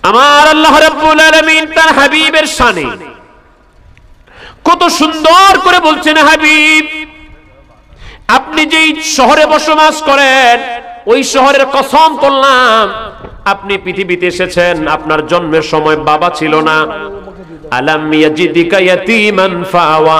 আমার আল্লাহ রাব্বুল আলামিন তার হাবিবের শানে কত সুন্দর করে বলছেন, হাবিব আপনি যেই শহরে বসবাস করেন ওই শহরের কসম করলাম, আপনি পৃথিবীতে এসেছেন, আপনার জন্মের সময় বাবা ছিল না। আলাম ইয়াজিদিকা ইয়াতীমান ফাওয়া,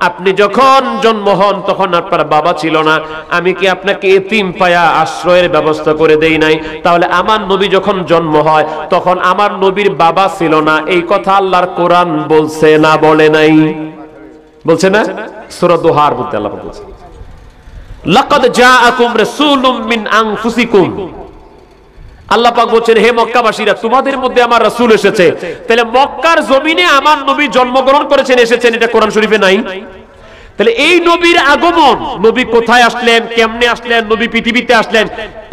আপনি যখন জন্ম হন তখন আপনার বাবা ছিল না, আমি কি আপনাকে এতিম পায়া আশ্রয়ের ব্যবস্থা করে দেই নাই? তাহলে আমার নবী যখন জন্ম হয় তখন আমার নবীর বাবা ছিল না, এই কথা আল্লাহর কোরআন বলছে না বলে নাই? বলছে না? সূরা দুহার মধ্যে আল্লাহ বলছে, লাকাদ জাআকুম রাসূলুম মিন আনফুসিকুম। আল্লাহ পাক বলেন, হে মক্কাবাসীরা, তোমাদের মধ্যে আমার রাসূল এসেছে। তাহলে মক্কার জমিনে আমার নবী জন্মগ্রহণ করেছেন, এসেছেন, এটা কোরআন শরীফে নাই? তাহলে এই নবীর আগমন, নবী কোথায় আসলেন, কেমনে আসলেন, নবী পৃথিবীতে আসলেন,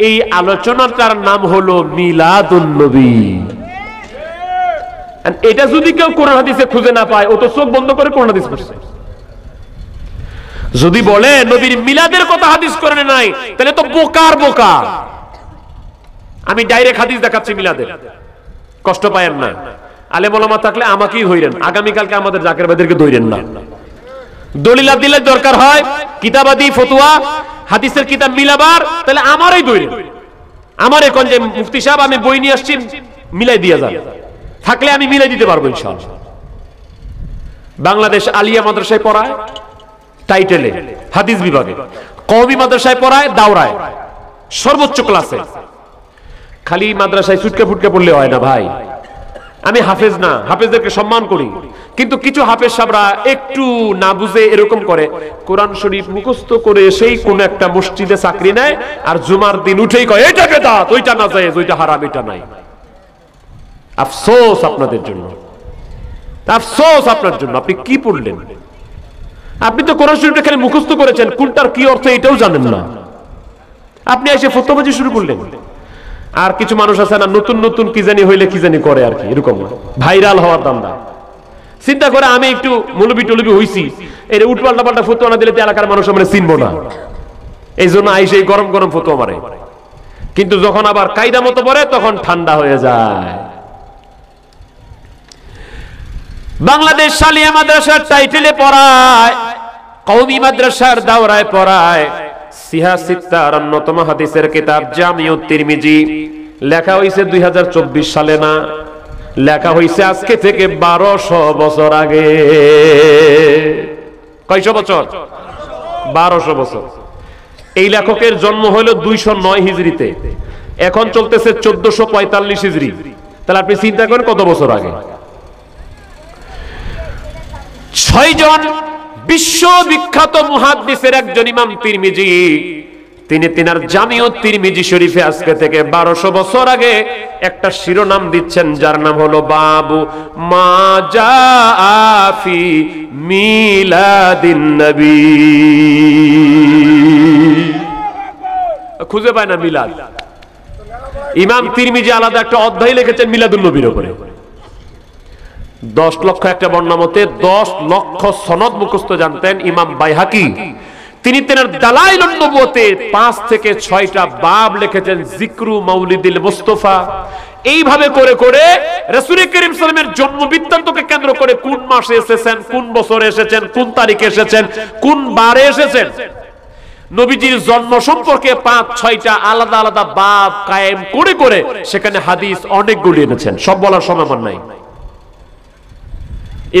এই আলোচনাটার নাম হলো মিলাদুন নবী। এটা যদি কেউ কোরআন হাদিসে খুঁজে না পায়, ও তো চোখ বন্ধ করে কোরআন হাদিস পড়ছে। যদি বলে নবীর মিলাদের কথা হাদিস কোরআনে নাই, তাহলে তো বোকার বোকা। আমি ডাইরেক্ট হাদিস দেখাচ্ছি মিলাদের, কষ্ট পায়েন না। আলেম ওলামা থাকলে আমাকেই হইরেন, আগামীকালকে আমাদের জাকের ভাইদেরকে ধইরেন না। দলিল দিলে দরকার হয় কিতাবাদি ফতোয়া, হাদিসের কিতাব মিলাবার, তাহলে আমারই ধইরেন। আমার এখন যে মুফতি সাহেব আমি বই নিয়ে আসছি, মিলাই দিয়ে যান, থাকলে আমি মিলাই দিতে পারবো ইনশাআল্লাহ। বাংলাদেশ আলিয়া মাদ্রাসায় পড়ায় টাইটেলে হাদিস বিভাগে, কওমি মাদ্রাসায় পড়ায় দাওরায় সর্বোচ্চ ক্লাসে। খালি মাদ্রাসায় চুটকে ফুটকে পড়লে হয় না ভাই। আমি হাফেজ না, হাফেজদেরকে সম্মান করি, কিন্তু কিছু হাফেজ সাহেবরা একটু না বুঝে এরকম করে, কোরআন শরীফ মুখস্থ করে সেই কোন একটা মসজিদে চাকরি নেয়, আর জুমার দিন উঠেই কয় এটা বেদাত, ওইটা না জায়েজ, ওইটা হারাম, এটা নাই। আফসোস আপনাদের জন্য, আফসোস আপনার জন্য। আপনি কি পড়লেন? আপনি তো কোরআন শরীফটা খালি মুখস্থ করেছেন, কোনটার কি অর্থ এটাও জানেন না। আপনি এসে ফতোয়াবাজি শুরু করলেন। আর কিছু মানুষ আছে না, নতুন নতুন কি জানি হইলে কি জানি করে আর কি, এরকম ভাইরাল হওয়ার দান্দা। চিন্তা করে আমি একটু মৌলবি টলবি হইছি, এর উল্টাপাল্টা পাল্টা ফতোয়া না দিলে এলাকার মানুষ আমরা চিনবো না, এই জন্য আইসে গরম গরম ফতোয়া মারে। কিন্তু যখন আবার কায়দা মতো পড়ে তখন ঠান্ডা হয়ে যায়। বাংলাদেশ সালিয়া মাদ্রাসার টাইটেলে পড়ায়, কওমি মাদ্রাসার দাওরায় পড়ায়, সিহা সিত্তার অন্যতম হাদিসের কিতাব জামিউত তিরমিজি লেখা হইছে 2024 সালে না, লেখা হইছে আজকে থেকে 1200 বছর আগে। কয়শো বছর? 1200 বছর। এই লেখকের জন্ম হলো 209 হিজরিতে, এখন চলতেছে 1445 হিজরি। তাহলে আপনি চিন্তা করেন কত বছর আগে। 6 জন বিশ্ববিখ্যাত মুহাদ্দিসের একজন ইমাম তিরমিজি, তিনি তিনার জামিউত তিরমিজি শরীফে আজকে থেকে 1200 বছর আগে একটা শিরোনাম দিচ্ছেন, যার নাম হলো বাবু মা জাআ ফি মিলাদিন নবী। খুঁজে পায় না মিলাদ। ইমাম তিরমিজি আলাদা একটা অধ্যায় লিখেছেন মিলাদুন নবীর উপরে। 10 লক্ষ একটা বর্ণনা মতে 10 লক্ষ সনদ মুখস্থ জানতেন ইমাম বাইহাকি। তিনি তেনার দালাইলুন নবুওতে 5 থেকে 6টা বাব লিখেছেন, জিক্রু মাউলিদিল মুস্তাফা। এইভাবে করে করে রাসূল করিম সাল্লাল্লাহু আলাইহি ওয়াসাল্লামের জন্ম বৃত্তান্তকে কেন্দ্র করে কোন মাসে এসেছেন, কোন বছরে এসেছেন, কোন তারিখে এসেছেন, কোন বারে এসেছেন, নবীজির জন্ম সম্পর্কে 5-6টা আলাদা আলাদা বাব কায়েম করে করে সেখানে হাদিস অনেকগুলি এনেছেন। সব বলার সময় আমার নাই।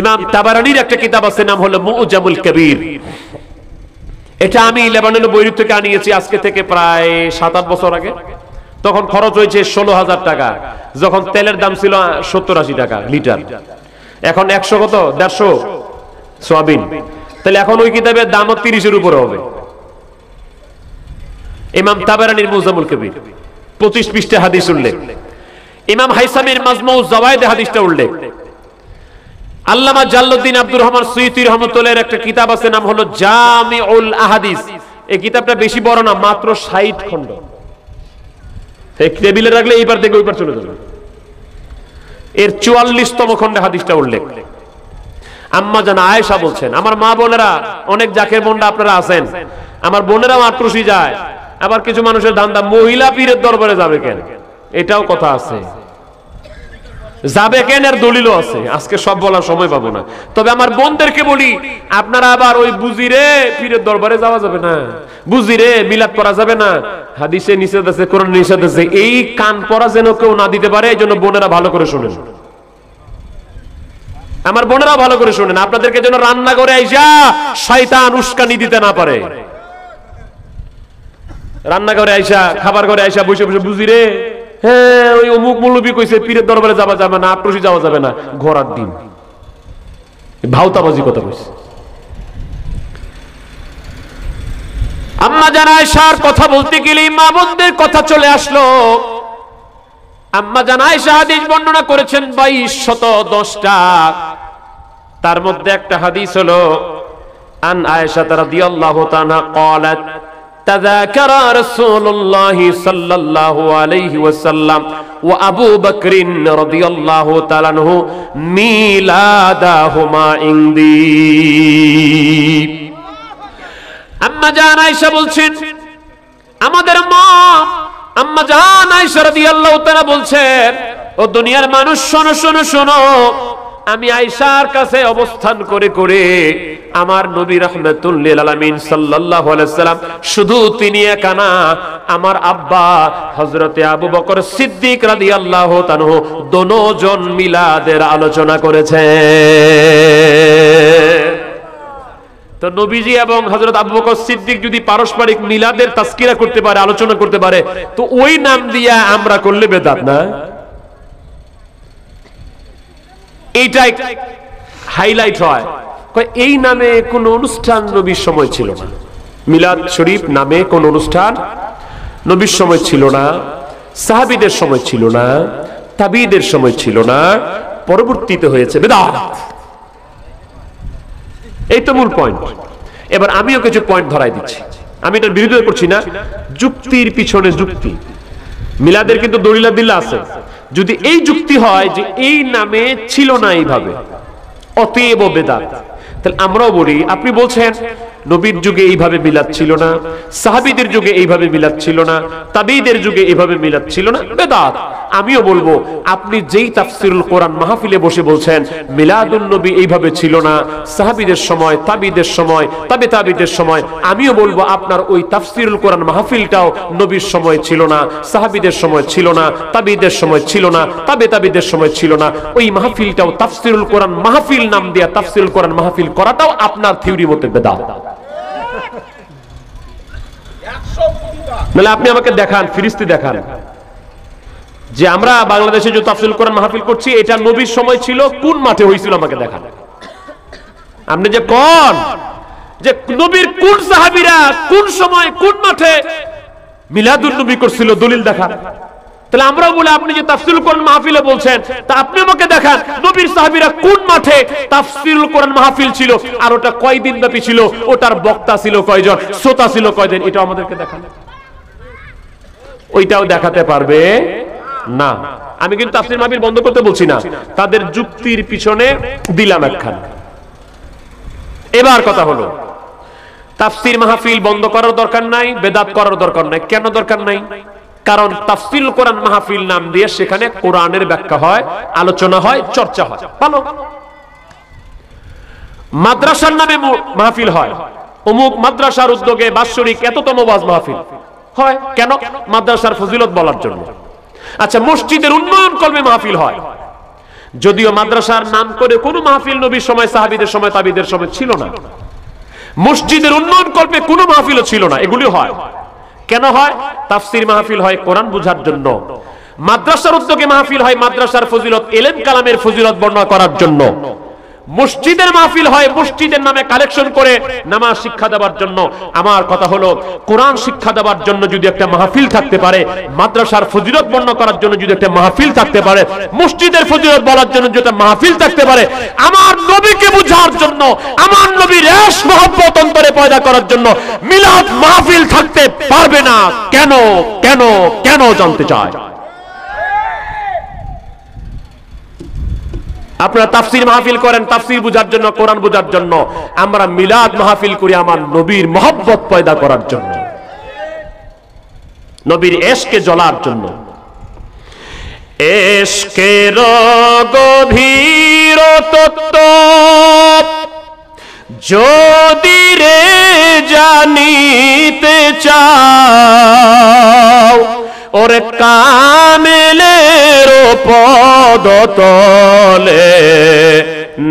ইমাম তাবারানির একটা কিতাব আছে, নাম হলো মুজামুল কবির। এটা আমি লেবাননের বৈরুত থেকে আনিয়েছি আজকে থেকে প্রায় 7-8 বছর আগে। তখন খরচ হয়েছে 16,000 টাকা, যখন তেলের দাম ছিল 70-80 টাকা লিটার। এখন 100 কত 150 সয়াবিন। তাহলে এখন ওই কিতাবের দাম 30-এর উপরে হবে। ইমাম তাবারানির মুজামুল কবির 25 পৃষ্ঠা হাদিস উল্লেখ। ইমাম হাইসামির মাজমু জাওয়ায়েদ হাদিসটা উল্লেখ। আল্লামা জালালউদ্দিন আব্দুর রহমান সুয়ুতী রাহমাতুল্লাহর একটা কিতাব আছে, নাম হলো জামিউল আহাদিস। এই কিতাবটা বেশি বড় না, মাত্র 60 খণ্ড। এই টেবিলে রাখলে এইবার দেখে ওইবার চলে যাবে। এর 44তম খণ্ডে হাদিসটা উল্লেখ। আম্মা জান আয়েশা বলছেন, আমার মা বোনেরা, অনেক জাকের বোনরা আপনারা আছেন, আমার বোনেরা মাত্রসি যায়। আবার কিছু মানুষের ধান্দা মহিলা পীরের দরবারে যাবে কেন, এটাও কথা আছে। যাবে কেন এর দলিলও আছে, আজকে সব বলার সময় পাবো না। তবে আমার বোনদেরকে বলি, আপনারা আবার ওই বুজিরে পীরের দরবারে যাওয়া যাবে না, বুজিরে মিলাদ করা যাবে না, হাদিসে নিষেধ আছে, কোরআনে নিষেধ আছে। এই কান পড়া যেন কেউ না দিতে পারে, এই জন্য বোনেরা ভালো করে শুনেন, আমার বোনেরা ভালো করে শুনেন, আপনাদেরকে যেন রান্না করে আইসা শয়তান উস্কানি দিতে না পারে। রান্না করে আইসা, খাবার করে আইসা বসে বসে বুঝিরে, হ্যাঁ ওই অমুক মৌলবী কইছে পীরের দরবারে যাওয়া যাবে না, আটরসি যাওয়া যাবে না, ঘোড়ার ডিম, ভাউতাবাজি কথা কইছে। আম্মা জান আয়েশার কথা বলতে গেলে মা বোনদের কথা চলে আসলো। আম্মা জান আয়েশা হাদিস বর্ণনা করেছেন 2210টা, তার মধ্যে একটা হাদিস হলো আন আয়েশা রাদিয়াল্লাহু তাআলা قالت تذاكر رسول الله صلى الله عليه وسلم وابو بكر رضي الله تعالى عنه ميلادهما عندي। আম্মা জান আয়েশা বলছেন, আমাদের মা আম্মা জান আয়েশা রাদিয়াল্লাহু তাআলা বলছেন, ও দুনিয়ার মানুষ শোনো শোনো শোনো, আমি আয়েশার কাছে অবস্থান করে করে আমার নবী রাহমাতুল লিল আলামিন সাল্লাল্লাহু আলাইহি সাল্লাম, শুধু তিনি একা না, আমার আব্বা হযরতে আবু বকর সিদ্দিক রাদিয়াল্লাহু তাআলা দুজন মিলাদের আলোচনা করেছেন। তো নবীজি এবং হযরত আবু বকর সিদ্দিক যদি পারস্পরিক মিলাদের তাজকিরা করতে পারে, আলোচনা করতে পারে, তো ওই নাম দিয়া আমরা করলে বেদাত না? এইটাই হাইলাইট হয়। এই নামে কোন অনুষ্ঠান নবীর সময় ছিল না, মিলাদ শরীফ নামে কোন অনুষ্ঠান নবীর সময় ছিল না, সাহাবীদের সময় ছিল না, তাবিঈদের সময় ছিল না, পরবর্তীতে হয়েছে বেদাত। এই তো মূল পয়েন্ট। এবার আমিও কিছু পয়েন্ট ধরাই দিচ্ছি, আমি এটার বিরোধিতা করছি না, যুক্তির পিছনে যুক্তি। মিলাদের কিন্তু দলিল দিল্লা আছে, যদি এই যুক্তি হয় যে এই নামে ছিল না এইভাবে, অতএব বেদাত, তাহলে আমরাও বলি, আপনি বলছেন নবীর যুগে এইভাবে মিলাদ ছিল না, সাহাবীদের যুগে এইভাবে মিলাদ ছিল না, তাবিঈদের যুগে এইভাবে মিলাদ ছিল না, বেদাত। আমিও বলবো, আপনি যেই তাফসিরুল কোরআন মাহফিলে বসে বলছেন মিলাদুন নবী এইভাবে ছিল না সাহাবীদের সময়, তাবিঈদের সময়, তাবিঈদের সময়, আমিও বলবো আপনার ওই তাফসিরুল কোরআন মাহফিলটাও নবীর সময় ছিল না, সাহাবীদের সময় ছিল না, তাবিঈদের সময় ছিল না, তাবিঈদের সময় ছিল না, ওই মাহফিলটাও তাফসিরুল কোরআন মাহফিল নাম দিয়ে তাফসিরুল কোরআন মাহফিল করাটাও আপনার থিওরি মতে বেদাত। মানে আপনি আমাকে দেখান, ফিরিস্তি দেখান যে আমরা বাংলাদেশে যে তাফসিরুল কোরআন মাহফিল করছি এটা নবীর সময় ছিল, কোন মাঠে হয়েছিল আমাকে দেখান। আপনি যে কোন যে নবীর কোন সাহাবীরা কোন সময় কোন মাঠে মিলাদুন নবী করছিল, দলিল দেখান। তাহলে আমরাও বলে, আপনি যে তাফসিরুল কোরআন মাহফিলে বলছেন, তা আপনি আমাকে দেখান নবীর সাহাবীরা কোন মাঠে তাফসিরুল কোরআন মাহফিল ছিল, আর ওটা কয়দিন ব্যাপী ছিল, ওটার বক্তা ছিল কয়জন, শ্রোতা ছিল কয়জন, এটা আমাদেরকে দেখান। ওইটাও দেখাতে পারবে না। আমি কিন্তু তাফসীর মাহফিল বন্ধ করতে বলছি না, তাদের যুক্তির পিছনে দিলাম একখান। এবার কথা হলো, তাফসীর মাহফিল বন্ধ করার দরকার নাই, বেদাত করার দরকার নাই। কেন দরকার নাই? কারণ তাফসীরুল কোরআন মাহফিল নাম দিয়ে সেখানে কোরআনের ব্যাখ্যা হয়, আলোচনা হয়, চর্চা হয়, ভালো। মাদ্রাসার নামে মাহফিল হয়, অমুক মাদ্রাসার উদ্যোগে বাৎসরিক এততম ওয়াজ মাহফিল হয়, কেন? মাদ্রাসার ফজিলত বলার জন্য। আচ্ছা, মসজিদের উন্নয়ন কল্পে মাহফিল হয়, যদিও মাদ্রাসার নাম করে কোনো মাহফিল নবীর সময়, সাহাবীদের সময়, তাবিঈদের সময় ছিল না। মসজিদের উন্নয়ন কল্পে কোনো মাহফিলও ছিল না, এগুলি হয়। কেন হয়? তাফসীর মাহফিল হয় কোরআন বোঝার জন্য, মাদ্রাসার উদ্যোগে মাহফিল হয় মাদ্রাসার ফজিলত, ইলম কালামের ফজিলত বর্ণনা করার জন্য। মসজিদের মাহফিল হয় মসজিদের নামে কালেকশন করে নামাজ শিক্ষা দেওয়ার জন্য। আমার কথা হলো, কোরআন শিক্ষা দেওয়ার জন্য যদি একটা মাহফিল থাকতে পারে, মাদ্রাসার ফজিলত বর্ণনা করার জন্য যদি একটা মাহফিল থাকতে পারে, মসজিদের ফজিলত বলার জন্য যদি একটা মাহফিল থাকতে পারে, আমার নবীকে বোঝার জন্য, আমার নবীর ইশক মহব্বত অন্তরে পয়দা করার জন্য মিলাদ মাহফিল থাকতে পারবে না। কেন কেন কেন জানতে চায়? আপনারা তাফসীর মাহফিল করেন তাফসীর বোঝার জন্য, কোরআন বোঝার জন্য। আমরা মিলাদ মাহফিল করি আমার নবীর মহব্বত পয়দা করার জন্য, নবীর ইশকে জ্বলার জন্য। এশকের গভীর তত্ত্ব যদি রে জানিতে চাও, ওরে কামেলের পদতলে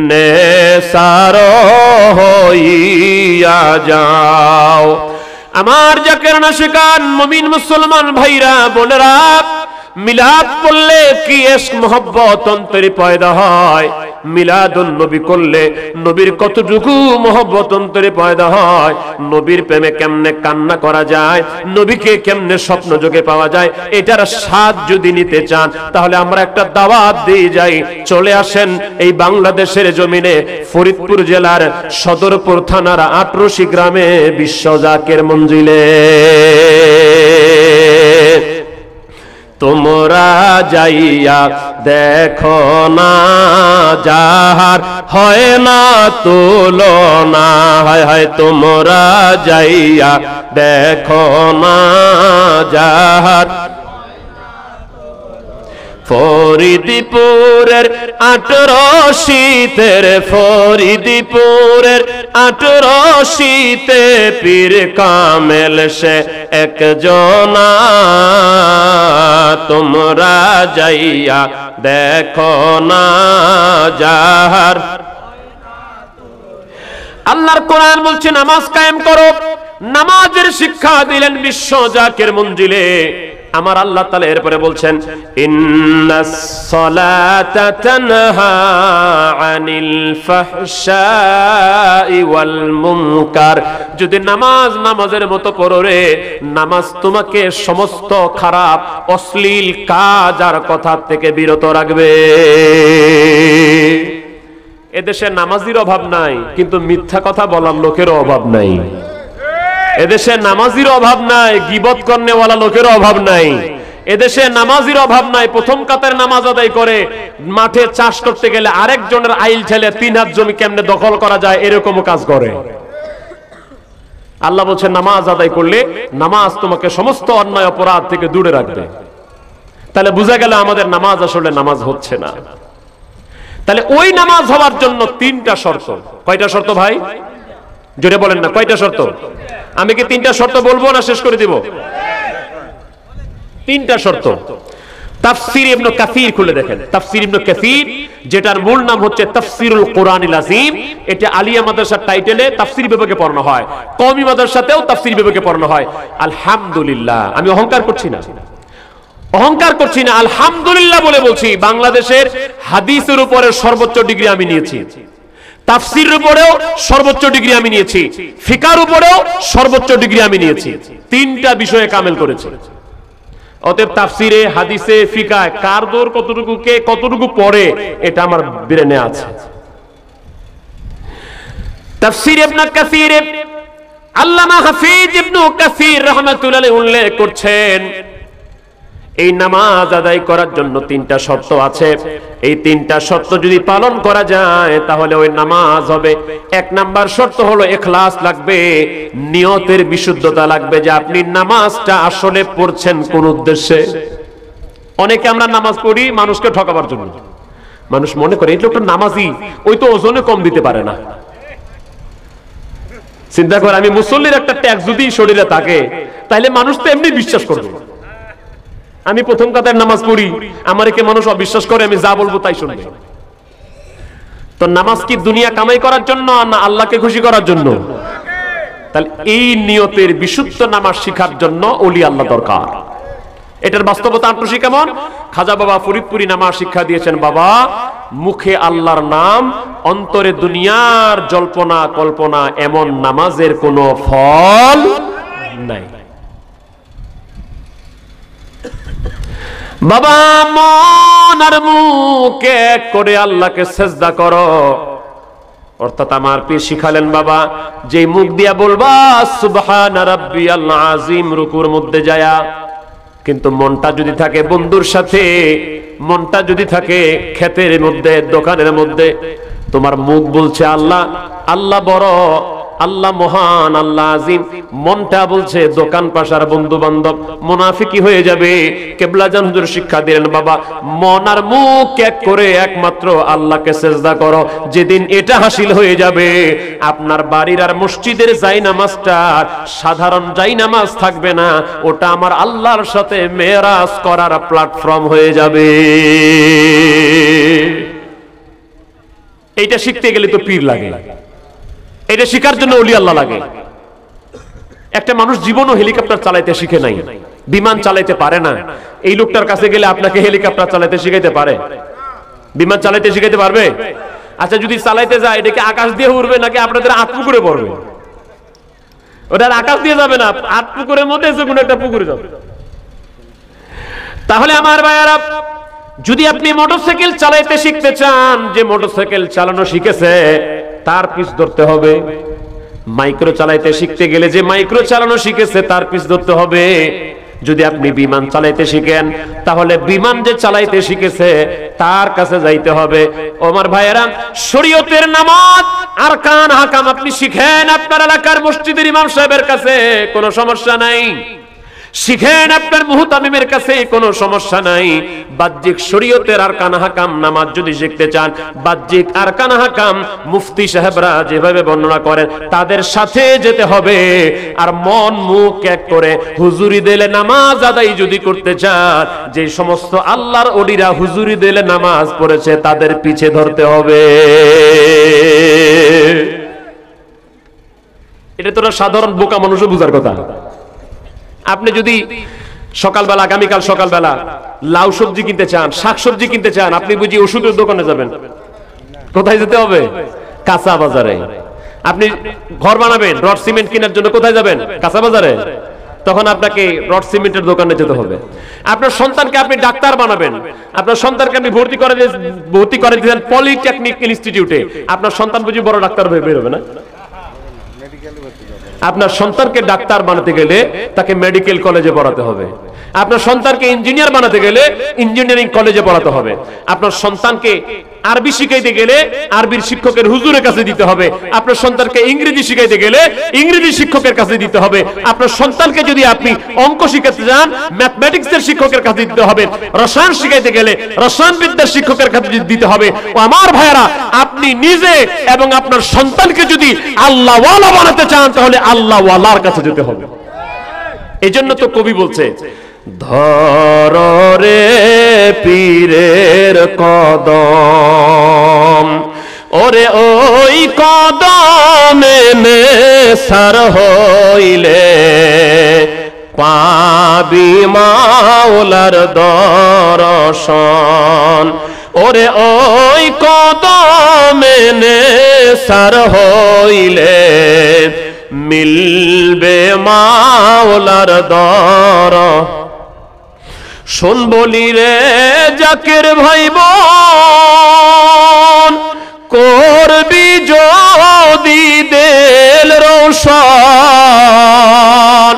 নেসার হইয়া যাও। আমার জাকের নাশিকান মুমিন মুসলমান ভাইরা বোনেরা, মিলাদ পড়লে কি ইশক মোহব্বত অন্তরে পয়দা হয়, মিলাদুন নবী করলে নবীর কতটুকু মোহব্বত অন্তরে পয়দা হয়, নবীর প্রেমে কেমনে কান্না করা যায়, নবীকে কেমনে স্বপ্ন যোগে পাওয়া যায়, এটার স্বাদ যদি নিতে চান তাহলে আমরা একটা দাওয়াত দিয়ে যাই। চলে আসেন এই বাংলাদেশের জমিনে ফরিদপুর জেলার সদরপুর থানার আটরশি গ্রামে বিশ্ব জাকের মঞ্জিলে। তোমরা যাইয়া দেখো না, যাহার হয় না তুলনা, হায় হায় তোমরা যাইয়া দেখো না, যাহার ফরিদপুরের আটরশিতের, ফরিদপুরের আটরশিতে পীর কামেল সে একজনা, তোমরা যাইয়া দেখো না, যাহার। আল্লাহর কোরআন বলছে নামাজ কায়েম করো, নামাজের শিক্ষা দিলেন বিশ্ব জাকের মঞ্জিলে। আমার আল্লাহ তাআলা এরপরে বলছেন ইন্নাস সালাতা তানহা আনিল ফাহশাই ওয়াল মুনকার। যদি নামাজের মতো পড়ো রে, নামাজ তোমাকে সমস্ত খারাপ অশ্লীল কাজ আর কথা থেকে বিরত রাখবে। এদেশে নামাজির অভাব নাই, কিন্তু মিথ্যা কথা বলার লোকেরও অভাব নাই। এদেশে নামাজির অভাব নাই, গীবত করনেওয়ালা লোকেরও অভাব নাই। এদেশে নামাজির অভাব নাই, প্রথম কাতার নামাজ আদায় করে মাঠে চাষ করতে গেলে আরেকজনের আইল ঠেলে 3 হাত জমি কেমনে দখল করা যায় এরকম কাজ করে। আল্লাহ বলছেন নামাজ আদায় করলে নামাজ তোমাকে সমস্ত অন্যায় অপরাধ থেকে দূরে রাখবে। তাহলে বোঝা গেল আমাদের নামাজ আসলে নামাজ হচ্ছে না। তাহলে ওই নামাজ হওয়ার জন্য 3টা শর্ত। কয়টা শর্ত ভাই? জোরে বলেন না, কয়টা শর্ত? আমি কি 3টা শর্ত বলবো না শেষ করে দিব? 3টা শর্ত। তাফসীর ইবনে কাসীর খুলে দেখেন, তাফসীর ইবনে কাসীর, যেটার মূল নাম হচ্ছে তাফসীরুল কোরআনিল আযীম। এটা আলিয়া মাদ্রাসার টাইটেলে তাফসীর বিভাগে পড়ানো হয়, কওমি মাদ্রাসাতেও তাফসীর বিভাগে পড়ানো হয়। আলহামদুলিল্লাহ, আমি অহংকার করছি না, আলহামদুলিল্লাহ বলে বলছি, বাংলাদেশের হাদিসের উপরে সর্বোচ্চ ডিগ্রি আমি নিয়েছি, তাফসীরের উপরেও সর্বোচ্চ ডিগ্রি আমি নিয়েছি, ফিকার উপরেও সর্বোচ্চ ডিগ্রি আমি নিয়েছি। 3টা বিষয়ে কামেল করেছি। অতএব তাফসীরে, হাদিসে, ফিকায় কার দৌড় কতটুকু, কে কতটুকু পড়ে, এটা আমার ব্রেনে আছে। তাফসীর ইবনে কাসীর, আল্লামা হাফিজ ইবনে কাসীর রাহমাতুল্লাহ আলাইহি উল্লেখ করছেন এই নামাজ আদায় করার জন্য 3টা শর্ত আছে। এই 3টা শর্ত যদি পালন করা যায় তাহলে ওই নামাজ হবে। 1 নাম্বার শর্ত হলো ইখলাস লাগবে, নিয়তের বিশুদ্ধতা লাগবে, যে আপনি নামাজটা আসলে পড়ছেন কোন উদ্দেশ্যে। অনেকে আমরা নামাজ পড়ি মানুষকে ঠকাবার জন্য। মানুষ মনে করে এই লোকটা নামাজি, ওই তো ওজনে কম দিতে পারে না। চিন্তা করে, আমি মুসল্লির একটা ট্যাক্স যদি শরীরে থাকে তাহলে মানুষ তো এমনি বিশ্বাস করবে। আমি প্রথম কাতার নামাজ পড়ি, আমারে কে মানুষ অবিশ্বাস করে, আমি যা বলবো তাই শুনবে। তো নামাজ কি দুনিয়া কামাই করার জন্য না আল্লাহকে খুশি করার জন্য? তাহলে এই নিয়তের বিশুদ্ধ নামাজ শিখার জন্য ওলি আল্লাহ দরকার। এটার বাস্তবতা আট্রসি কেমন? খাজা বাবা ফরিদপুরি নামাজ শিক্ষা দিয়েছেন, বাবা মুখে আল্লাহর নাম, অন্তরে দুনিয়ার জল্পনা কল্পনা, এমন নামাজের কোনো ফল নাই। বাবা মন আর মুখে করে আল্লাহকে সেজদা করো। অর্থাৎ আমার পীর শিখালেন, বাবা যে মুখ দিয়া বলবা সুবহান রাব্বিয়াল আযীম রুকুর মধ্যে যায়া, কিন্তু মনটা যদি থাকে বন্ধুর সাথে, মনটা যদি থাকে ক্ষেতের মধ্যে, দোকানের মধ্যে, তোমার মুখ বলছে আল্লাহ আল্লাহ বড়, আল্লাহ মহান, আল্লাহ আজিম। মনটা বলছে দোকান পাশার বন্ধু বান্ধব, মুনাফিকি হয়ে যাবে। কেবলাজান হুজুর শিক্ষা দিলেন, বাবা মন আর মুখ এক করে একমাত্র আল্লাহকে সেজদা করো। যেদিন এটা হাসিল হয়ে যাবে, আপনার বাড়ির আর মসজিদের জায়নামাজটা সাধারণ জায়নামাজ থাকবে না, ওটা আমার আল্লাহর সাথে মেরাজ করার প্ল্যাটফর্ম হয়ে যাবে। এইটা শিখতে গেলে তো পীর লাগে, এটা শিখার জন্য ওলি আল্লাহ লাগে। একটা মানুষ জীবনও হেলিকপ্টার চালাইতে শিখে নাই, বিমান চালাইতে পারে না, এই লোকটার কাছে গেলে আপনাকে হেলিকপ্টার চালাইতে শিখাইতে পারে? বিমান চালাইতে শিখাইতে পারবে? আচ্ছা যদি চালাইতে যায়, এটাকে আকাশ দিয়ে উড়বে নাকি আপনাদের আটপুকুরে পড়বে? ওটা আকাশ দিয়ে যাবে না, আটপুকুরের মধ্যে এসে কোনো একটা পুকুরে যাবে। তাহলে আমার ভাইয়ারা, যদি আপনি মোটরসাইকেল চালাইতে শিখতে চান, যে মোটরসাইকেল চালানো শিখেছে তার পিছ ধরতে হবে। মাইক্রো চালাইতে শিখতে গেলে যে মাইক্রো চালানো শিখেছে তার পিছ ধরতে হবে। যদি আপনি বিমান চালাইতে শিখেন, তাহলে বিমান যে চালাইতে শিখেছে তার কাছে যাইতে হবে। ওমর ভাইয়েরা, শরীয়তের নামাজ আরকান হাকাম আপনি শিখেন আপনার এলাকার মসজিদের ইমাম সাহেবের কাছে, কোনো সমস্যা নাই। শিখেন আপনার মুহতামিমের কাছে, কোনো সমস্যা নাই। বাহ্যিক শরীয়তের আরকান হাকাম নামাজ যদি শিখতে চান, বাহ্যিক আরকান হাকাম মুফতি সাহেবরা যেভাবে বর্ণনা করেন তাদের সাথে যেতে হবে। আর মন মুখ এক করে হুজুরি দিলে নামাজ আদায় যদি করতে চান, যে সমস্ত আল্লাহর ওলিরা হুজুরি দিলে নামাজ পড়েছে তাদের পিছে ধরতে হবে। এটা তোরা সাধারণ বোকা মানুষও বুঝার কথা। আপনি যদি সকালবেলা, আগামীকাল সকালবেলা লাউ সবজি কিনতে চান, শাক সবজি কিনতে চান, আপনি বুঝি ওষুধের দোকানে যাবেন? কোথায় যেতে হবে? কাঁচা বাজারে। আপনি ঘর বানাবেন, রড সিমেন্ট কেনার জন্য কোথায় যাবেন? কাঁচা বাজারে। তখন আপনাকে রড সিমেন্টের দোকানে যেতে হবে। আপনার সন্তানকে আপনি ডাক্তার বানাবেন, আপনার সন্তানকে আপনি ভর্তি করে দিলেন পলিটেকনিক ইনস্টিটিউটে, আপনার সন্তান বুঝি বড় ডাক্তার হয়ে বের হবে না? আপনার সন্তানকে ডাক্তার বানাতে গেলে তাকে মেডিকেল কলেজে পড়াতে হবে। আপনার সন্তানকে ইঞ্জিনিয়ার বানাতে গেলে ইঞ্জিনিয়ারিং কলেজে পড়াতে হবে। আপনার সন্তানকে আরবি শিখাইতে গেলে আরবির শিক্ষকের হুজুরের কাছে দিতে হবে। আপনার সন্তানকে ইংরেজি শিখাইতে গেলে ইংরেজি শিক্ষকের কাছে দিতে হবে। আপনার সন্তানকে যদি আপনি অঙ্ক শিখাতে যান, ম্যাথমেটিক্সের শিক্ষকের কাছে দিতে হবে। রসায়ন শিখাইতে গেলে রসায়নবিদ্যার শিক্ষকের কাছে দিতে হবে। ও আমার ভাইয়েরা, আপনি নিজে এবং আপনার সন্তানকে যদি আল্লাহ ওয়ালা বানাতে চান, তাহলে আল্লাহ ওয়ালার কাছে যেতে হবে। এজন্য তো কবি বলছে, ধর রে পীরের কদম, ওরে ওই কদমে নেসার হইলে পাবি মাওলার দর্শন। ওরে ওই কদমে নেসার হইলে মিলবে মাওলার দর্শন। শোন বলি রে জাকের ভাই বোন, করবি যদি দিল রোশন,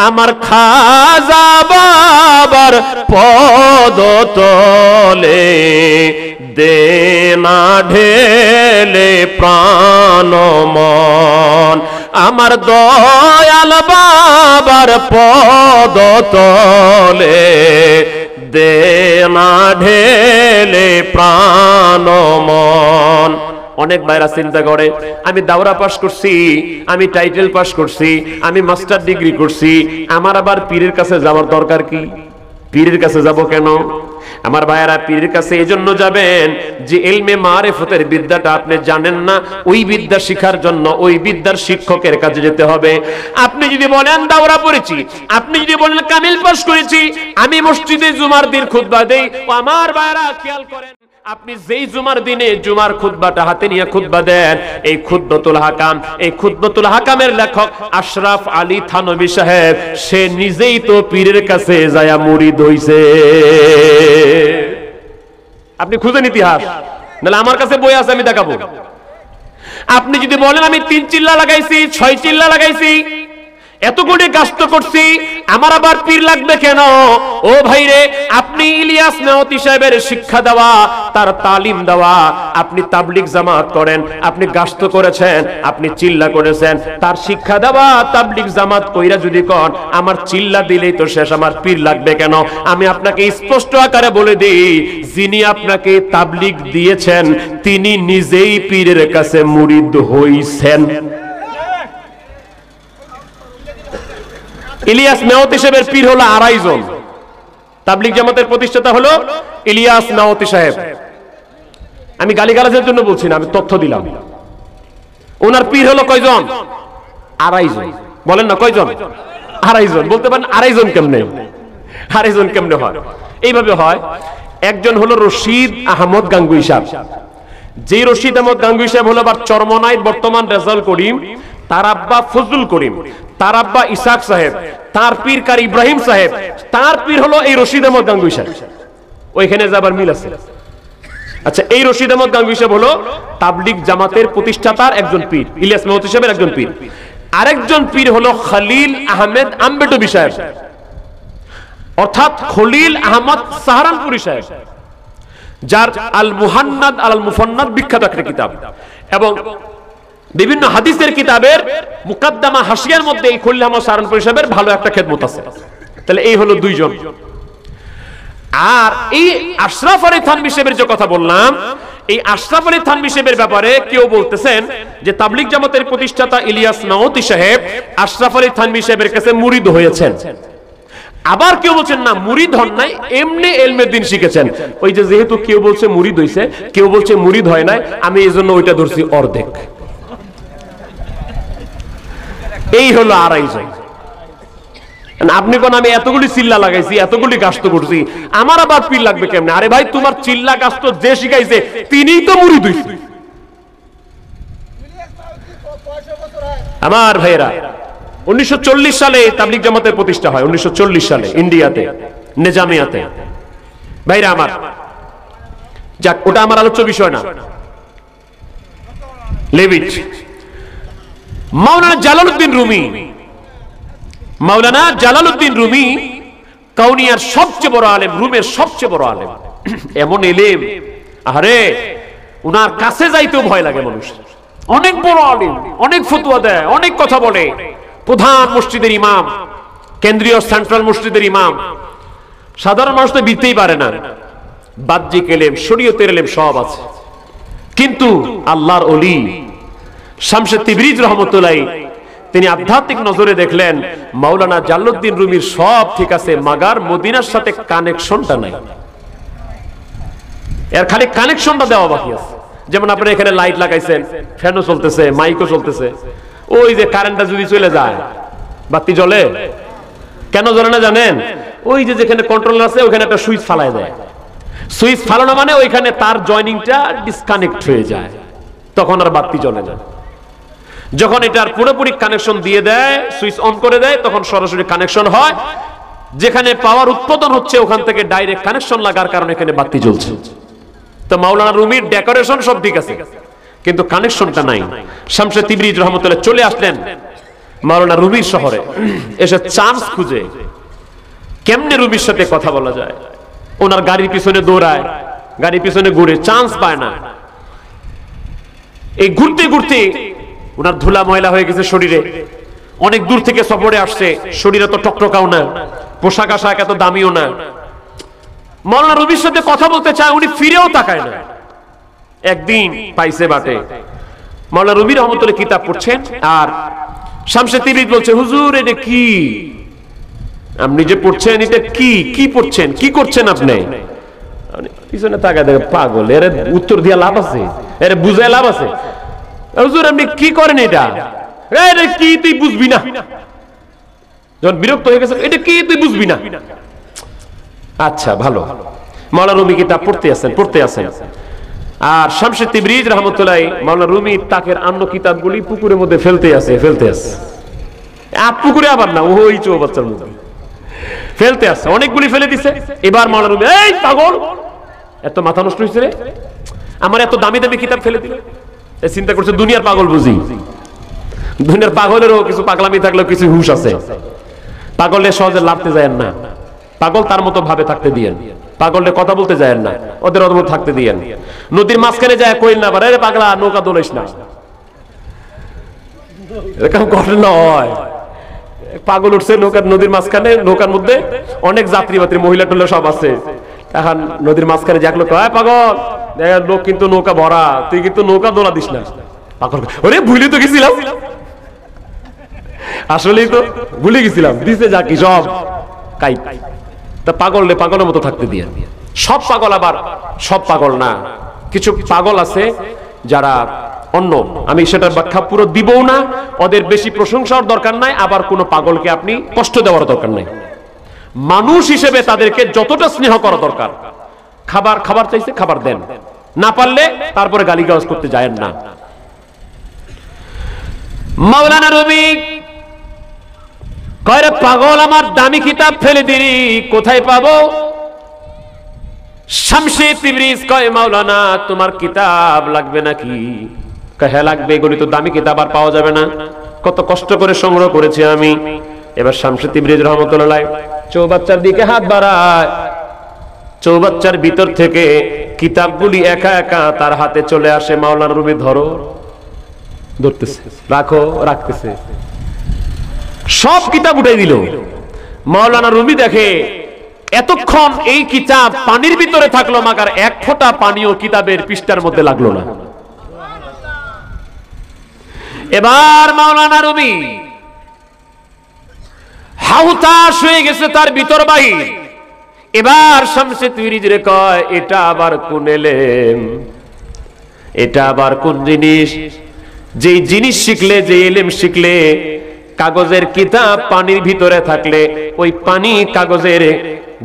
আমার খাজা বাবার পদ তলে দে না ঢেলে প্রাণ মন। আমার দয়াল বাবার পদ তলে দে না ঢেলে প্রাণ মন। অনেক ভাইরা চিন্তা করে, আমি দাওরা পাস করছি, আমি টাইটেল পাস করছি, আমি মাস্টার ডিগ্রি করছি, আমার আবার পীরের কাছে যাওয়ার দরকার কি? পীরের কাছে যাব কেন? আমার ভাইয়েরা, পীরের কাছে এজন্য যাবেন যে ইলমে মারিফতের বিদ্যাটা আপনি জানেন না, ওই বিদ্যা শিখার জন্য ওই বিদ্যার শিক্ষকের কাছে যেতে হবে। আপনি যদি বলেন দাওরা পড়েছি, আপনি যদি বলেন কামিল পাস করেছি, আমি মসজিদে জুমার দিন খুতবা দেই, আমার ভাইয়েরা খেয়াল করেন, আপনি যেই জুমার দিনে জুমার খুতবাটা হাতে নিয়ে খুতবা দেন, এই খুতবাতুল হাকাম, এই খুতবাতুল হাকামের লেখক আশরাফ আলী থানভী সাহেব, সে নিজেই তো পীরের কাছে যায়া মুরিদ হইছে। আপনি খুঁজেন ইতিহাস, নাহলে আমার কাছে বই আছে, আমি দেখাবো। আপনি যদি বলেন আমি 3 চিল্লা লাগাইছি, 6 চিল্লা লাগাইছি, এতগুলি কাষ্ট করছি, আমার আবার পীর লাগবে কেন? ও ভাই রে, আপনি ইলিয়াস মেওতি সাহেবের শিক্ষা দেওয়া, তার তালিম দেওয়া, আপনি তাবলিগ জামাত করেন, আপনি গাস্ত করেছেন, আপনি চিল্লা করেছেন, তার শিক্ষা দেওয়া তাবলিগ জামাত কইরা যদি কোন আমার চিল্লা দিলেই তো শেষ, আমার পীর লাগবে কেন? আমি আপনাকে স্পষ্ট আকারে বলে দিই, যিনি আপনাকে তাবলিগ দিয়েছেন তিনি নিজেই পীরের কাছে মুরিদ হইছেন। ইলিয়াস মেওতি সাহেবের পীর হলো 2.5 জন। তাবলিগ জামাতের প্রতিষ্ঠাতা হলো ইলিয়াস মেওতি সাহেব। আমি গালিগালাজের জন্য বলছি না, আমি তথ্য দিলাম। ওনার পীর হলো কয়জন? 2.5 জন। বলেন না কয়জন? 2.5 জন। বলতে পারেন 2.5 জন কেমনে? 2.5 জন কেমনে হয়? এইভাবে হয়। একজন হলো রশিদ আহমদ গাঙ্গুই সাহেব। যে রশিদ আহমদ গাঙ্গুই সাহেব হলো আবার চরমনাইর বর্তমান রেজাউল করিম, তার আব্বা ফজলুল করিম, তার আব্বা ইসাক সাহেব, তার পীর কারি ইব্রাহিম সাহেব, তার পীর হলো এই রশিদ আহমদ গাঙ্গুই সাহেব। ওইখানে যাবার মিল আছে। আচ্ছা, এই রশিদ আহমদ গাঙ্গুই সাহেব হলো তাবলিগ জামাতের প্রতিষ্ঠাতার একজন পীর, ইলিয়াস মেওতি সাহেবের একজন পীর। আরেকজন পীর হলো খলিল আহমেদ আম্বেটবি সাহেব, অর্থাৎ খলিল আহমদ সাহারানপুরি সাহেব, যার আল মুহান্নাদ আল মুফান্নাদ বিখ্যাত একটা কিতাব, এবং বিভিন্ন হাদিসের কিতাবের মুকাদ্দামা হাসিয়ার মধ্যে এই খলিল আহমদ সাহারানপুরি সাহেবের ভালো একটা খেদমত আছে। তাহলে এই হলো 2 জন। আর এই আশরাফ আলী থানভী সাহেবের যে কথা বললাম, এই আশরাফ আলী থানভী সাহেবের ব্যাপারে কেউ বলতেছেন যে তাবলিগ জামাতের প্রতিষ্ঠাতা ইলিয়াস মেওতি সাহেব আশরাফ আলী থানভী সাহেবের কাছে মুরিদ হয়েছেন। আবার কেউ বলছেন না, মুরিদ হন নাই, এমনি ইলমে দ্বীন শিখেছেন। ওই যে যেহেতু কেউ বলছে মুরিদ হইছে, কেউ বলছে মুরিদ হয় নাই, আমি এজন্য ওইটা ধরছি অর্ধেক। এই হলো 2.5 জন। আপনি কোন আমি এতগুলি চিল্লা লাগাইছি, এতগুলি গাস্ত করছি, আমার আবার পীর লাগবে কেমনে? আরে ভাই, তোমার চিল্লা গাস্ত যে শিখাইছে তিনিই তো মুরিদ হইছে। আমার ভাইয়েরা, 1940 সালে তাবলিগ জামাতের প্রতিষ্ঠা হয়। 1940 সালে ইন্ডিয়াতে, নিজামিয়াতে। ভাইরা আমার, যাক, ওটা আমার আলোচ্য বিষয় না। লেভিট মাওলানা জালালউদ্দিন রুমি, মাওলানা জালালউদ্দিন রুমি কাউনিয়ার সবচেয়ে বড় আলেম, রুমের সবচেয়ে বড় আলেম। এমন এলেম, আরে উনার কাছে যাইতেও ভয় লাগে মানুষ। অনেক বড় আলেম, অনেক ফতোয়া দেয়, অনেক কথা বলে, প্রধান মসজিদের ইমাম, কেন্দ্রীয় সেন্ট্রাল মসজিদের ইমাম। সাধারণ মানুষ তো বিতেই পারে না। বাহ্যিক এলেম, শরীয়তের এলেম সব আছে, কিন্তু আল্লাহর ওলি শামসে তিবরিজ রহমতুল্লাহ তিনি আধ্যাত্মিক নজরে দেখলেন মাওলানা জালালউদ্দিন রুমির সব ঠিক আছে, মাগার মদিনার সাথে কানেকশনটা নাই। এর খালি কানেকশনটা দেওয়া বাকি আছে। যেমন আপনি এখানে লাইট লাগাইছেন, ফ্যানও চলতেছে, মাইকও চলতেছে, ওই যে কারেন্টটা যদি চলে যায় বাতি জ্বলে। কেন জ্বলে না জানেন? ওই যে যেখানে কন্ট্রোলার আছে ওখানে একটা সুইচ ফালাই দেয়। সুইচ ফালানো মানে ওইখানে তার জয়নিংটা ডিসকানেক্ট হয়ে যায়, তখন আর বাতি জ্বলে না। যখন এটার পুরোপুরি কানেকশন দিয়ে দেয়, সুইচ অন করে দেয়, তখন সরাসরি কানেকশন হয়। যেখানে পাওয়ার উৎপাদন হচ্ছে ওখান থেকে ডাইরেক্ট কানেকশন লাগার কারণে এখানে বাতি জ্বলছে। তো মাওলানা রুমির ডেকোরেশন সব ঠিক আছে, কিন্তু কানেকশনটা নাই। শামসে তিবরিজ রহমতুল্লাহ চলে আসলেন মাওলানা রুমির শহরে, এসে চান্স খুঁজে কেমনে রুমির সাথে কথা বলা যায়। ওনার গাড়ির পিছনে দৌড়ায়, গাড়ির পিছনে ঘুরে, চান্স পায় না। এই ঘুরতে ঘুরতে ওনার ধুলা ময়লা হয়ে গেছে শরীরে, অনেক দূর থেকে সফরে আসছে, শরীরে তো টকটকাও না, পোশাক আশাক এত দামিও না। মাওলানা রুমির সাথে কথা বলতে চায়, উনি ফিরেও তাকায় না। একদিন পাইছে বাটে, মাওলানা রুমি রহমতুল্লাহ কিতাব পড়ছেন, আর শামসে তিবরিজ বলছে, হুজুর এটা কি আপনি যে পড়ছেন, এটা কি কি পড়ছেন, কি করছেন আপনি? পিছনে তাকায় দেখে, পাগল, এর উত্তর দিয়া লাভ আছে, এর বুঝায় লাভ আছে? হুজুর আপনি কি করেন এটা? এটা কি তুই বুঝবি না? যখন বিরক্ত হয়ে গেছে, এটা কি তুই বুঝবি না? আচ্ছা ভালো। মাওলানা রুমি কিতাব পড়তে আছেন, আর শামসে তিবরিজ রহমতুল্লাহ মাওলানা রুমি তাকের অন্য কিতাবগুলি পুকুরের মধ্যে ফেলতে আছে। পুকুরে আবার না, ওই চৌবাচ্চার মধ্যে ফেলতে আছে, অনেকগুলি ফেলে দিছে। এবার মাওলানা রুমি, এই পাগল, এত মাথা নষ্ট হয়েছে রে, আমার এত দামি দামি কিতাব ফেলে দিল। চিন্তা করছে দুনিয়ার পাগল বুঝি, দুনিয়ার পাগলেরও কিছু পাগলামি থাকলেও কিছু হুঁশ আছে। পাগলের সহজে লাভতে যায় না, পাগল তার মতো ভাবে থাকতে দিয়েন, পাগলের কথা বলতে যায় না, ওদের ওদের মতো থাকতে দিয়েন। নদীর মাঝখানে যায় কইল না, আরে পাগলা নৌকা দোলাইস না, এরকম ঘটনা হয়। পাগল উঠছে নৌকার, নদীর মাঝখানে, নৌকার মধ্যে অনেক যাত্রী বাত্রী মহিলা টুলা সব আছে। এখন নদীর মাঝখানে যাক লোক, পাগল লোক কিন্তু নৌকা ভরা, তুই কিন্তু নৌকা দোলা দিস না। পাগল ওরে ভুলে তো গেছিলাম, আসলেই তো ভুলে গেছিলাম, দিছে যাকি সব কাই। তা পাগল রে পাগলের মতো থাকতে দিয়ে। সব পাগল আবার সব পাগল না, কিছু পাগল আছে যারা অন্য, আমি সেটার ব্যাখ্যা পুরো দিবও না, ওদের বেশি প্রশংসার দরকার নাই, আবার কোনো পাগলকে আপনি কষ্ট দেওয়ার দরকার নাই। মানুষ হিসেবে তাদেরকে যতটা স্নেহ করা দরকার, খাবার চাইছে খাবার দেন, না পারলে তারপরে গালিগালাজ করতে যায়েন না। মাওলানা রুমি কয় রে পাগল, আমার দামি কিতাব ফেলে দিলি, কোথায় পাবো? শামসে তিবরিজ কয় মাওলানা তোমার কিতাব লাগবে নাকি? হ্যাঁ লাগবে, এগুলি তো দামি কিতাব, আর পাওয়া যাবে না, কত কষ্ট করে সংগ্রহ করেছি আমি। এবার শামসে তিবরিজ রহমতুল্লাহ চৌবাচ্চার দিকে হাত বাড়ায়, চৌবাচ্চার ভিতর থেকে কিতাবগুলি একা একা তার হাতে চলে আসে। মাওলানা রুমি ধরো, ধরতেছে, রাখো, রাখতেছে, সব কিতাব উঠাই দিল। মাওলানা রুমি দেখে এতক্ষণ এই কিতাব পানির ভিতরে থাকলো, মাগার এক ফোঁটা পানিও কিতাবের পৃষ্ঠার মধ্যে লাগলো না। এবার মাওলানা রুমি হাউতাশ হয়ে গেছে, তার ভিতর বাহির। এবার শামসে তিবরিজ রে কয় এটা আবার কোন এলেম, এটা আবার কোন জিনিস? যে জিনিস শিখলে, যে এলেম শিখলে, কাগজের কিতাব পানির ভিতরে থাকলে ওই পানি কাগজের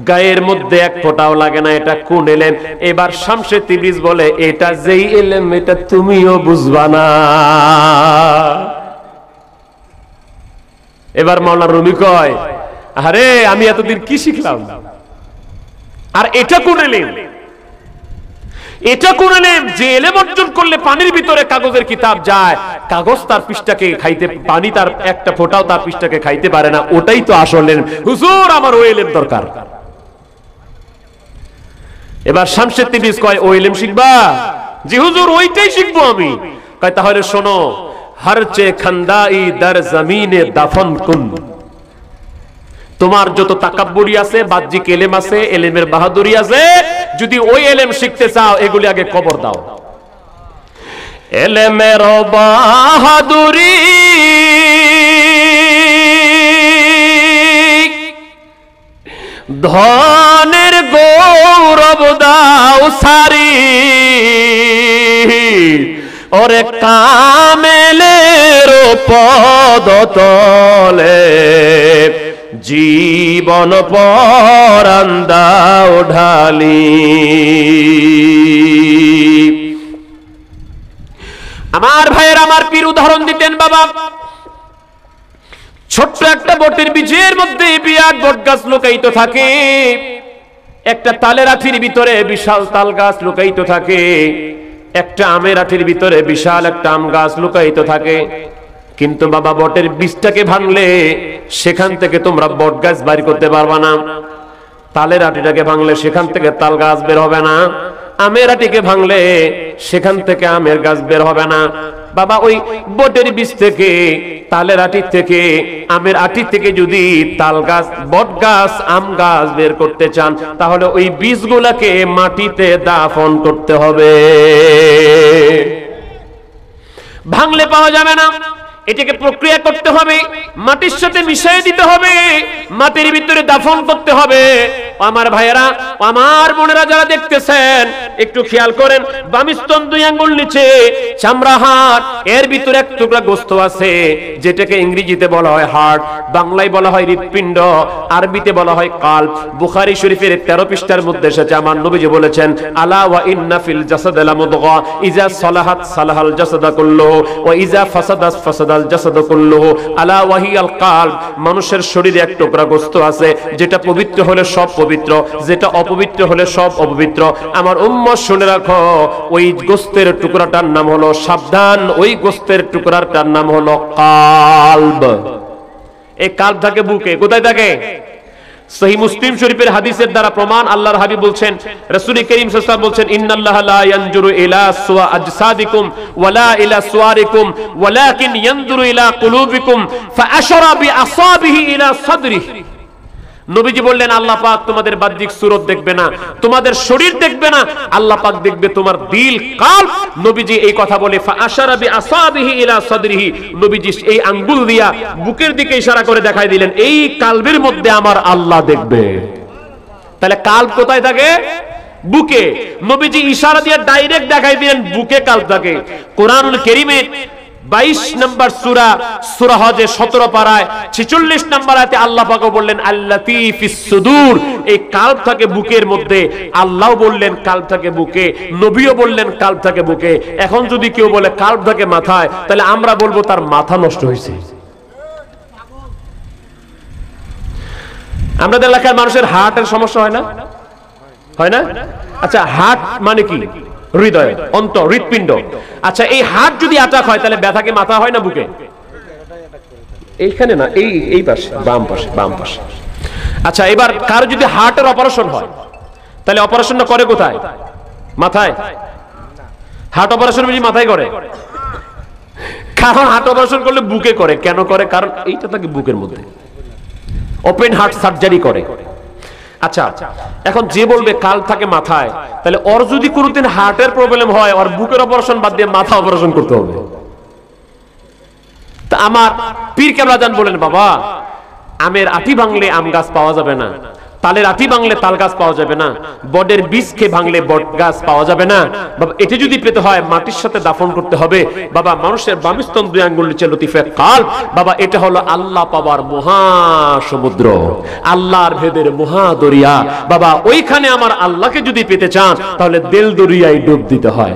গায়ের মধ্যে এক ফোঁটাও লাগে না, এটা কোন এলেম? এবার শামসে তিবরিজ বলে এটা যেই এলেম এটা তুমিও বুঝবা না। এবার মাওলানা রুমি কয় আরে আমি এতদিন কি শিখলাম, আর এটা কোন এলেম? এটা কোন এলেম যে এলেম অর্জন করলে পানির ভিতরে কাগজের কিতাব যায়, কাগজ তার পৃষ্ঠাকে খাইতে, পানি তার একটা ফোঁটাও তার পৃষ্ঠাকে খাইতে পারে না, ওটাই তো আসল এলেম। হুজুর আমার ওই এলেম দরকার। এবার শামসে তিবরিজ কয় ওই এলেম শিখবা? জি হুজুর ওইটাই শিখবো আমি। কয় তাহলে শোনো, হরচে খন্দাই দর জমিনে দাফন কুন, তোমার যত তাকাব্বুরি আছে, বাহ্যিক এলেম আছে, এলেমের বাহাদুরি আছে, যদি ওই এলেম শিখতে চাও এগুলি আগে কবর দাও। এলেমের বাহাদুরি ধনের গৌরব দাও সারি, ওরে কামেলের পদতলে জীবন পরাণ দাও ঢালি। আমার ভাইয়ের আমার পীর উদাহরণ দিতেন বাবা, ছোট্ট একটা বটের বীজের মধ্যে বিরাট বট গাছ লুকায়িত থাকে, একটা তালের আঠির ভিতরে বিশাল তাল গাছ লুকায়িত থাকে, একটা আমের আঠির ভিতরে বিশাল একটা আম গাছ লুকায়িত থাকে। কিন্তু বাবা বটের বীজটাকে ভাঙলে সেখান থেকে তোমরা বট গাছ বাইর করতে পারবা না, তালের আটিটাকে ভাঙলে সেখান থেকে তাল গাছ বের হবে না, আমের আটিকে ভাঙলে সেখান থেকে আমের গাছ বের হবে না। বাবা ওই বটের বীজ থেকে, তালের আটি থেকে, আমের আটি থেকে যদি তাল গাছ, বট গাছ, আম গাছ বের করতে চান তাহলে ওই বীজগুলোকে মাটিতে দাফন করতে হবে, ভাঙলে পাওয়া যাবে না। এটাকে প্রক্রিয়া করতে হবে, মাটির সাথে মিশিয়ে দিতে হবে, মাটির ভিতরে দাফন করতে হবে। আমার ভাইয়েরা, আমার বোনেরা যারা দেখতেছেন একটু খেয়াল করেন, বামিস্তন 2 আঙ্গুল নিচে চামড়া হাড়, এর ভিতরে এক টুকরা গোস্ত আছে যেটাকে ইংরেজিতে বলা হয় হার্ট, বাংলায় বলা হয় হৃৎপিণ্ড, আরবিতে বলা হয় কাল্ব। বুখারী শরীফের 13 পৃষ্ঠার মধ্যে এসেছে, আমার নবীজি বলেছেন আলা ওয়া ইন্না ফিল জাসাদি লামুদগা ইজা সালাহাত সালাহাল জাসাদা কুল্লুহু ওয়া ইজা ফাসাদাত ফাসাদা ফাসাদাল জাসাদু কুল্লুহু আলা ওয়াহিয়াল কালব, মানুষের শরীরে এক টুকরা গোশত আছে যেটা পবিত্র হলে সব পবিত্র, যেটা অপবিত্র হলে সব অপবিত্র। আমার উম্মত শুনে রাখো, ওই গোশতের টুকরাটার নাম হলো, সাবধান, ওই গোশতের টুকরাটার নাম হলো কালব। এই কালব থাকে বুকে। কোথায় থাকে? সহিহ মুসলিম শরীফের হাদিসের দ্বারা প্রমাণ। আল্লাহর হাবিব বলছেন, রাসূল করিম সাল্লাল্লাহু আলাইহি ওয়াসাল্লাম বলছেন, ইন্নাল্লাহা লা ইয়ানজুরু ইলা সুওয়া আজসাদিকুম ওয়ালা ইলা সুওয়ারিকুম ওয়ালাকিন ইয়ানজুরু ইলা কুলুবিকুম ফাআশারা বিআসাবিহি ইলা সাদরিহি। নবীজি বললেন, আল্লাহ পাক তোমাদের বাহ্যিক সুরত দেখবে না, তোমাদের শরীর দেখবে না, আল্লাহ পাক দেখবে তোমার দিল, কালব। নবীজি এই কথা বলে ফাআশারা বিআসাবিহি ইলা সাদরিহি, নবীজি এই আঙ্গুল দিয়া বুকের দিকে ইশারা করে দেখাই দিলেন, এই কালবের মধ্যে আমার আল্লাহ দেখবে। তাহলে কালব কোথায় থাকে? বুকে। নবীজি ইশারা দিয়ে ডাইরেক্ট দেখাই দিলেন বুকে কালব থাকে। কোরআনুল কারীমে 22 নম্বর সূরা, সূরা হজে 17 পারায় 46 নম্বর আয়াতে আল্লাহ পাক বললেন আল্লাতী ফিস সুদূর, এই কালব থাকে বুকের মধ্যে। আল্লাহ বললেন কালব থাকে বুকে, নবীও বললেন কালব থাকে বুকে। এখন যদি কেউ বলে কালব থাকে মাথায়, তাহলে আমরা বলবো তার মাথা নষ্ট হয়েছে। আমাদের এলাকায় মানুষের হার্টের সমস্যা হয় না? হয় না? আচ্ছা, হার্ট মানে কি? হৃদয়, অন্তর, হৃৎপিণ্ড। আচ্ছা, এই হার্ট যদি অ্যাটাক হয় তাহলে ব্যথা কি মাথা হয় না বুকে? এইখানে না, এই পাশে, বাম পাশে, বাম পাশে। আচ্ছা, এবার কারো যদি হার্টের অপারেশন হয় তাহলে অপারেশনটা করে কোথায়? মাথায়। হার্ট অপারেশন বুঝি মাথায় করে? কারণ হার্ট অপারেশন করলে বুকে করে। কেন করে? কারণ এইটা থাকে বুকের মধ্যে, ওপেন হার্ট সার্জারি করে। আচ্ছা, এখন যে বলবে কাল থাকে মাথায়, তাহলে ওর যদি কোনোদিন হার্টের প্রবলেম হয়, ওর বুকের অপারেশন বাদ দিয়ে মাথা অপারেশন করতে হবে। তা আমার পীর কেবলা জান বলেন, বাবা, আমের আটি ভাঙলে আম গাছ পাওয়া যাবে না, তালের আটি ভাঙলে তাল গাছ পাওয়া যাবে না, বটের বীজকে ভাঙলে বট গাছ পাওয়া যাবে না। বাবা, এটা যদি পেতে হয় মাটির সাথে দাফন করতে হবে। বাবা, মানুষের বাম স্তন 2 আঙ্গুল নিচে লতিফে কালব। বাবা, এটা হলো আল্লাহ পাওয়ার মহাসমুদ্র, আল্লাহর ভেদের মহাদরিয়া। বাবা, ওইখানে আমার আল্লাহকে যদি পেতে চান তাহলে দেল দরিয়ায় ডুব দিতে হয়।